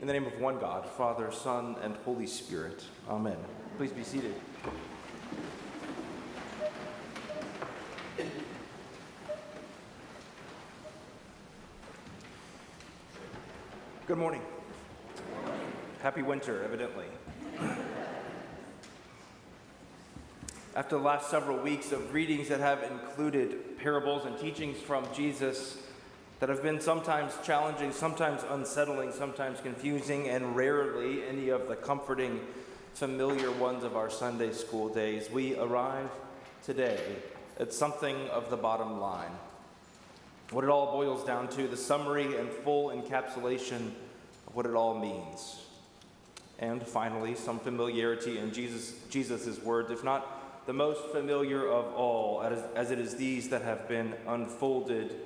In the name of one God, Father, Son, and Holy Spirit. Amen. Please be seated. Good morning. Happy winter, evidently. After the last several weeks of readings that have included parables and teachings from Jesus that have been sometimes challenging, sometimes unsettling, sometimes confusing, and rarely any of the comforting, familiar ones of our Sunday school days, we arrive today at something of the bottom line. What it all boils down to, the summary and full encapsulation of what it all means. And finally, some familiarity in Jesus' words, if not the most familiar of all, as it is these that have been unfolded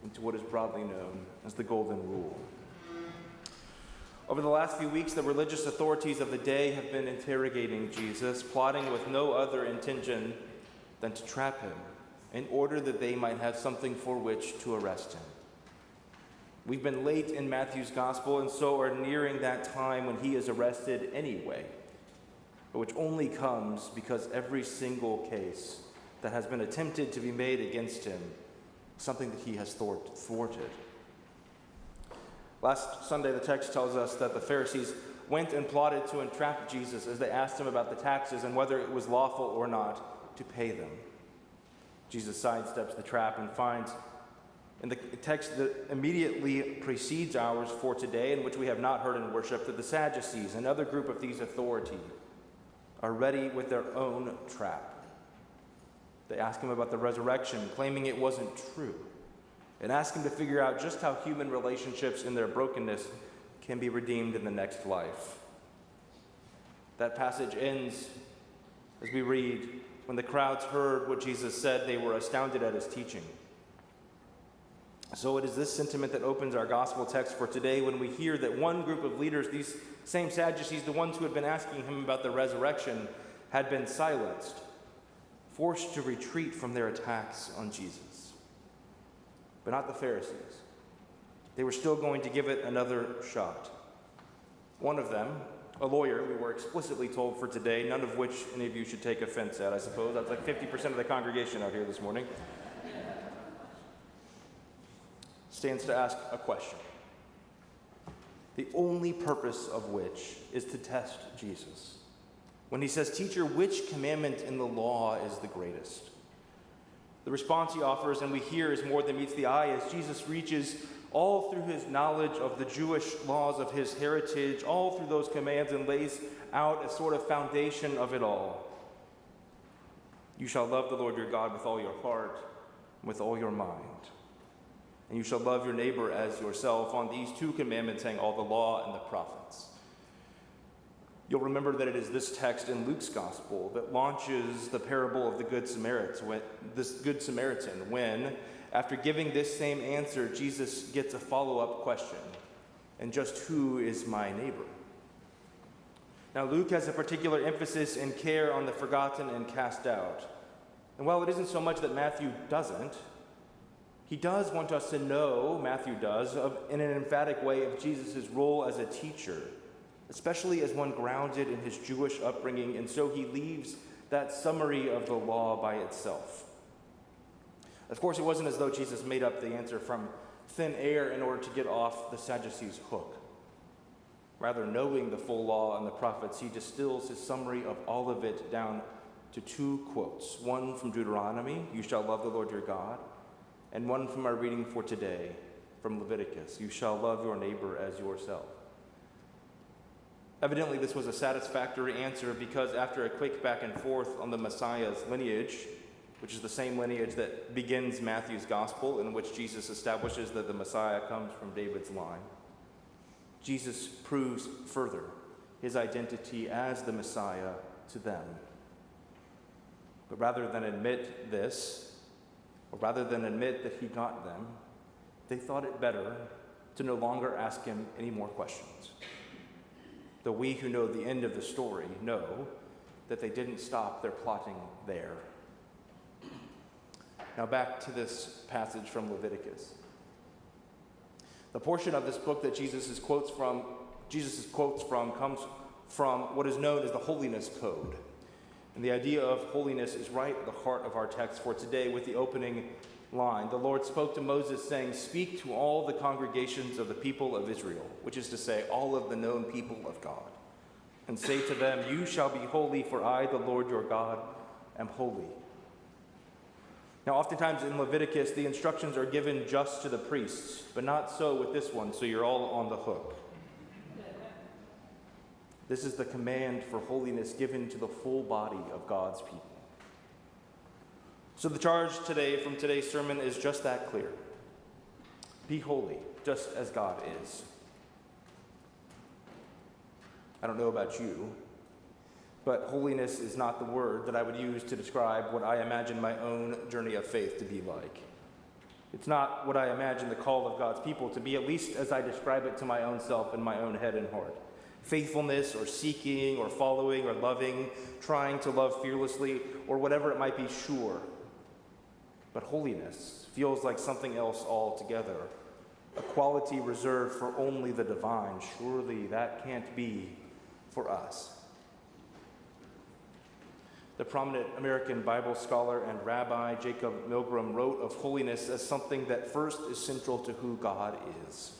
into what is broadly known as the Golden Rule. Over the last few weeks, the religious authorities of the day have been interrogating Jesus, plotting with no other intention than to trap him, in order that they might have something for which to arrest him. We've been late in Matthew's gospel, and so are nearing that time when he is arrested anyway, but which only comes because every single case that has been attempted to be made against him, something that he has thwarted. Last Sunday, the text tells us that the Pharisees went and plotted to entrap Jesus as they asked him about the taxes and whether it was lawful or not to pay them. Jesus sidesteps the trap and finds in the text that immediately precedes ours for today, in which we have not heard in worship, that the Sadducees, another group of these authorities, are ready with their own trap. They ask him about the resurrection, claiming it wasn't true, and ask him to figure out just how human relationships in their brokenness can be redeemed in the next life. That passage ends as we read, when the crowds heard what Jesus said, they were astounded at his teaching. So it is this sentiment that opens our gospel text for today when we hear that one group of leaders, these same Sadducees, the ones who had been asking him about the resurrection, had been silenced, forced to retreat from their attacks on Jesus. But not the Pharisees. They were still going to give it another shot. One of them, a lawyer, we were explicitly told for today, none of which any of you should take offense at, I suppose. That's like 50% of the congregation out here this morning. Stands to ask a question, the only purpose of which is to test Jesus. When he says, "Teacher, which commandment in the law is the greatest?" The response he offers, and we hear, is more than meets the eye as Jesus reaches all through his knowledge of the Jewish laws of his heritage, all through those commands, and lays out a sort of foundation of it all. You shall love the Lord your God with all your heart and with all your mind. And you shall love your neighbor as yourself. On these two commandments hang all the law and the prophets. You'll remember that it is this text in Luke's gospel that launches the parable of the Good Samaritan, when, after giving this same answer, Jesus gets a follow-up question. And just who is my neighbor? Now, Luke has a particular emphasis and care on the forgotten and cast out. And while it isn't so much that Matthew doesn't, he does want us to know, Matthew does, in an emphatic way, of Jesus' role as a teacher, especially as one grounded in his Jewish upbringing, and so he leaves that summary of the law by itself. Of course, it wasn't as though Jesus made up the answer from thin air in order to get off the Sadducees' hook. Rather, knowing the full law and the prophets, he distills his summary of all of it down to two quotes. One from Deuteronomy, "You shall love the Lord your God," and one from our reading for today, from Leviticus, "You shall love your neighbor as yourself." Evidently, this was a satisfactory answer because after a quick back and forth on the Messiah's lineage, which is the same lineage that begins Matthew's gospel, in which Jesus establishes that the Messiah comes from David's line, Jesus proves further his identity as the Messiah to them. But rather than admit this, or rather than admit that he got them, they thought it better to no longer ask him any more questions. Though we who know the end of the story know that they didn't stop their plotting there. Now back to this passage from Leviticus. The portion of this book that Jesus quotes from Jesus' quotes from comes from what is known as the Holiness Code. And the idea of holiness is right at the heart of our text for today with the opening line. The Lord spoke to Moses, saying, "Speak to all the congregations of the people of Israel," which is to say, all of the known people of God, "and say to them, 'You shall be holy, for I, the Lord your God, am holy.'" Now, oftentimes in Leviticus, the instructions are given just to the priests, but not so with this one, so you're all on the hook. This is the command for holiness given to the full body of God's people. So the charge today from today's sermon is just that clear. Be holy, just as God is. I don't know about you, but holiness is not the word that I would use to describe what I imagine my own journey of faith to be like. It's not what I imagine the call of God's people to be, at least as I describe it to my own self in my own head and heart. Faithfulness or seeking or following or loving, trying to love fearlessly, or whatever it might be, sure. But holiness feels like something else altogether, a quality reserved for only the divine. Surely that can't be for us. The prominent American Bible scholar and rabbi Jacob Milgram wrote of holiness as something that first is central to who God is.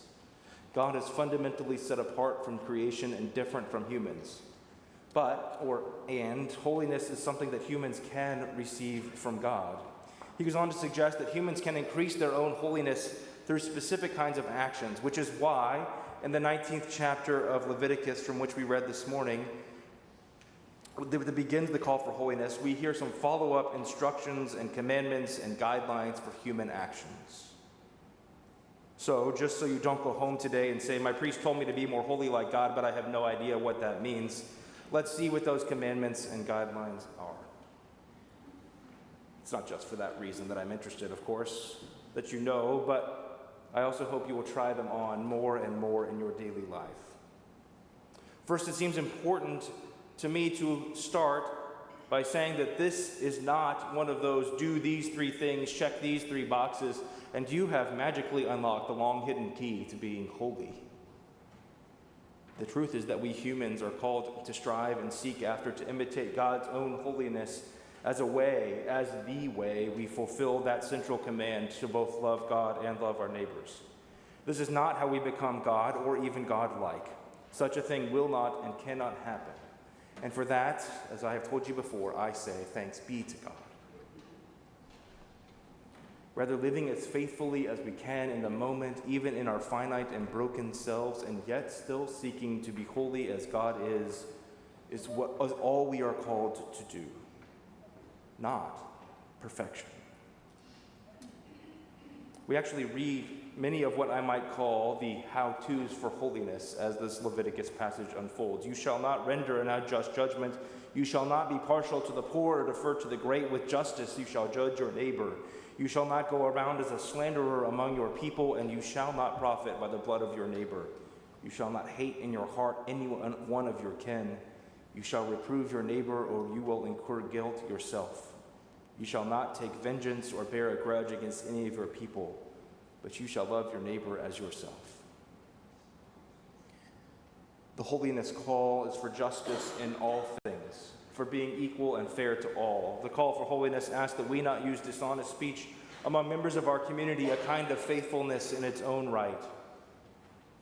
God is fundamentally set apart from creation and different from humans. And holiness is something that humans can receive from God. He goes on to suggest that humans can increase their own holiness through specific kinds of actions, which is why in the 19th chapter of Leviticus, from which we read this morning, that begins the call for holiness, we hear some follow-up instructions and commandments and guidelines for human actions. So, just so you don't go home today and say, "My priest told me to be more holy like God, but I have no idea what that means," let's see what those commandments and guidelines are. It's not just for that reason that I'm interested, of course, that you know, but I also hope you will try them on more and more in your daily life. First, it seems important to me to start by saying that this is not one of those do these three things, check these three boxes, and you have magically unlocked the long hidden key to being holy. The truth is that we humans are called to strive and seek after to imitate God's own holiness as the way we fulfill that central command to both love God and love our neighbors. This is not how we become God or even God-like. Such a thing will not and cannot happen. And for that, as I have told you before, I say thanks be to God. Rather, living as faithfully as we can in the moment, even in our finite and broken selves, and yet still seeking to be holy as God is all we are called to do, not perfection. We actually read many of what I might call the how-tos for holiness as this Leviticus passage unfolds. You shall not render an unjust judgment. You shall not be partial to the poor or defer to the great. With justice you shall judge your neighbor. You shall not go around as a slanderer among your people, and you shall not profit by the blood of your neighbor. You shall not hate in your heart any one of your kin. You shall reprove your neighbor, or you will incur guilt yourself. You shall not take vengeance or bear a grudge against any of your people, but you shall love your neighbor as yourself. The holiness call is for justice in all things, for being equal and fair to all. The call for holiness asks that we not use dishonest speech among members of our community, a kind of faithfulness in its own right.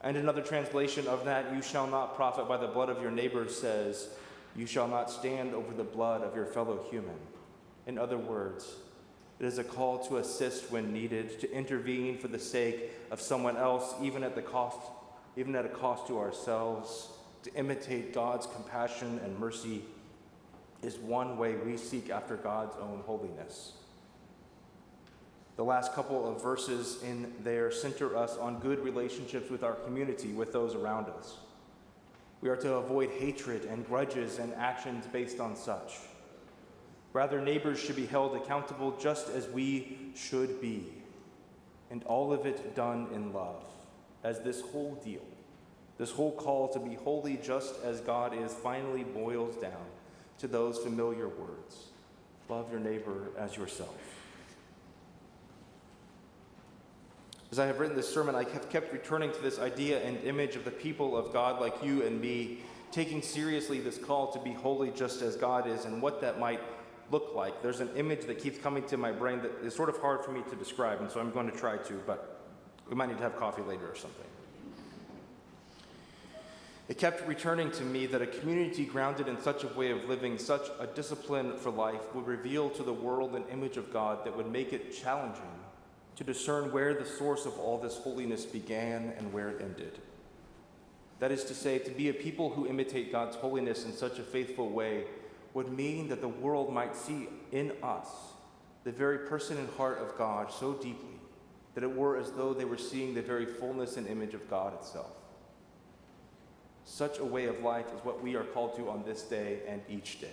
And another translation of that, you shall not profit by the blood of your neighbor, says, you shall not stand over the blood of your fellow human. In other words, it is a call to assist when needed, to intervene for the sake of someone else, even at a cost to ourselves. To imitate God's compassion and mercy is one way we seek after God's own holiness. The last couple of verses in there center us on good relationships with our community, with those around us. We are to avoid hatred and grudges and actions based on such. Rather, neighbors should be held accountable just as we should be, and all of it done in love, as this whole deal, this whole call to be holy just as God is, finally boils down to those familiar words: love your neighbor as yourself. As I have written this sermon, I have kept returning to this idea and image of the people of God like you and me, taking seriously this call to be holy just as God is and what that might look like. There's an image that keeps coming to my brain that is sort of hard for me to describe, and so I'm going to try to, but we might need to have coffee later or something. It kept returning to me that a community grounded in such a way of living, such a discipline for life, would reveal to the world an image of God that would make it challenging to discern where the source of all this holiness began and where it ended. That is to say, to be a people who imitate God's holiness in such a faithful way would mean that the world might see in us the very person and heart of God so deeply that it were as though they were seeing the very fullness and image of God itself. Such a way of life is what we are called to on this day and each day.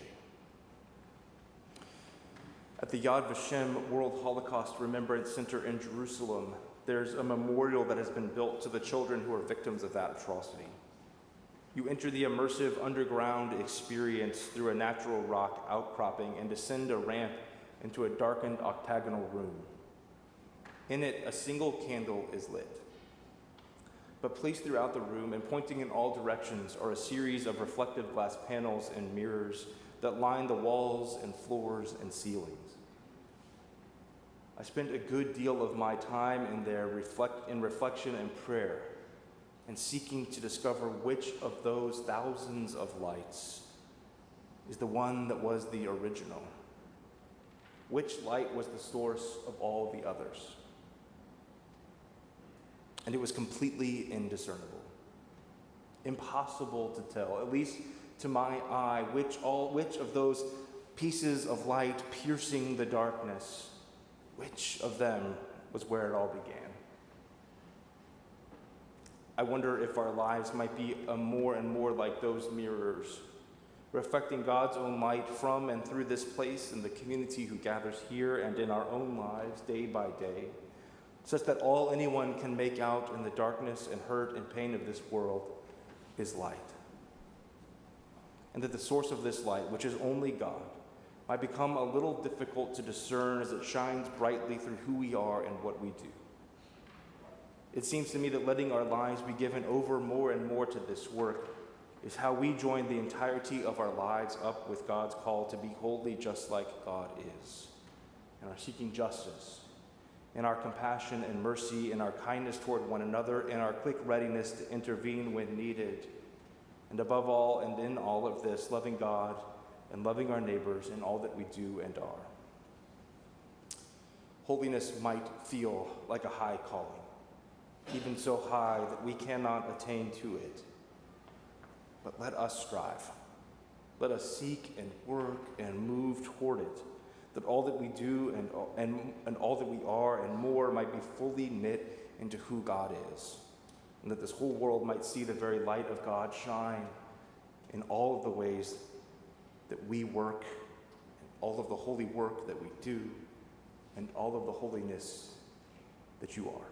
At the Yad Vashem World Holocaust Remembrance Center in Jerusalem, there's a memorial that has been built to the children who are victims of that atrocity. You enter the immersive underground experience through a natural rock outcropping and descend a ramp into a darkened octagonal room. In it, a single candle is lit. But placed throughout the room and pointing in all directions are a series of reflective glass panels and mirrors that line the walls and floors and ceilings. I spent a good deal of my time in there in reflection and prayer, and seeking to discover which of those thousands of lights is the one that was the original. Which light was the source of all the others? And it was completely indiscernible. Impossible to tell, at least to my eye, which of those pieces of light piercing the darkness, which of them was where it all began. I wonder if our lives might be more and more like those mirrors, reflecting God's own light from and through this place and the community who gathers here and in our own lives day by day, such that all anyone can make out in the darkness and hurt and pain of this world is light. And that the source of this light, which is only God, might become a little difficult to discern as it shines brightly through who we are and what we do. It seems to me that letting our lives be given over more and more to this work is how we join the entirety of our lives up with God's call to be holy just like God is, and our seeking justice, in our compassion and mercy, in our kindness toward one another, in our quick readiness to intervene when needed, and above all and in all of this, loving God and loving our neighbors in all that we do and are. Holiness might feel like a high calling, even so high that we cannot attain to it. But let us strive. Let us seek and work and move toward it, that all that we do and all that we are and more might be fully knit into who God is, and that this whole world might see the very light of God shine in all of the ways that we work, and all of the holy work that we do, and all of the holiness that you are.